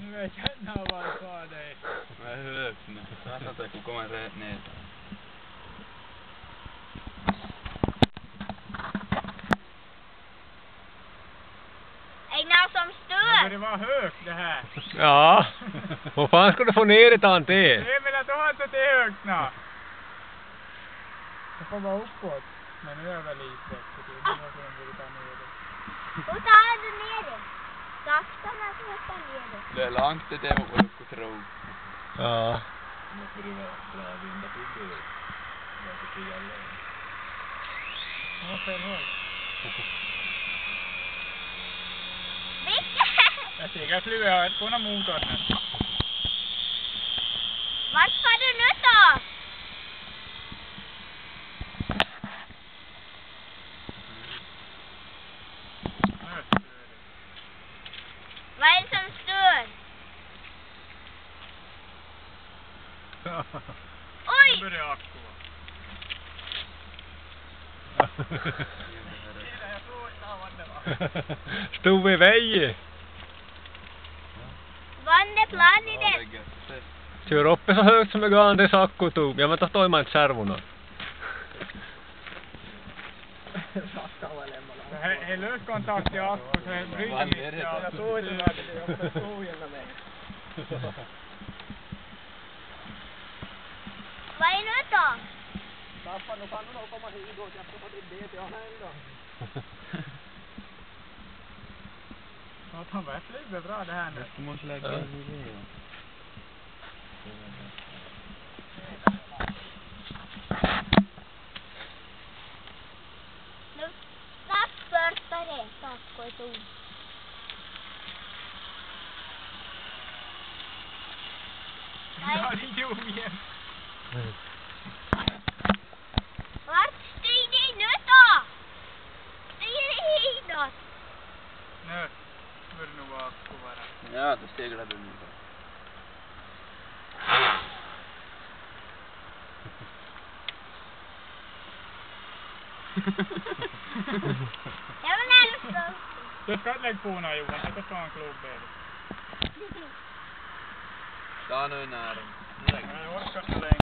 Nu vet jag inte vad jag sa dig. Vad är högt nu? Jag satt att du kommer rätt ner. Är det någon som stör? Det var högt det här. Ja. Vad fan ska du få ner det an till? Det är väl att du har inte det högt nu. Det får vara uppåt. Men nu är det väl lite bättre. Nu måste de borde ta ner det. Och tar du ner det? Sakta man ska ta ner det. Det är långt det är vad du skulle tro. Ja. Nu får du vara bra vinda till död. Jag tycker jag är. Ja, fel håll. Vilket? Jag ser att flyger jag på någon motor nu. Vart ska du nu då? Vad är det som stör? Oj! Nu börjar jag akta. Stod i vägen. Vann det plan i det? Kör upp så högt som det går det sakko tog. Jag väntar man inte kärvorna. Det är löskontakt i akko så det bryter mitt. Jag såg inte det. Jag såg gärna mig. Vad är nu då? Tappa, nu kan du nog komma hit och jag får det till ändå. Ja, de var flyger bra det här nu. Du måste lägga en video. Nu snabbspörtar det. Sakko i ton. Ja, din jord igen. Vart styr det nu då? Styr det hitåt? Nu bör det nog vara akko bara. Ja, då seglar du nu då. Jag vill älska. Du ska inte lägga på någon Johan, det kostar en klubb. Ta nu näring. Jag orkar inte längre.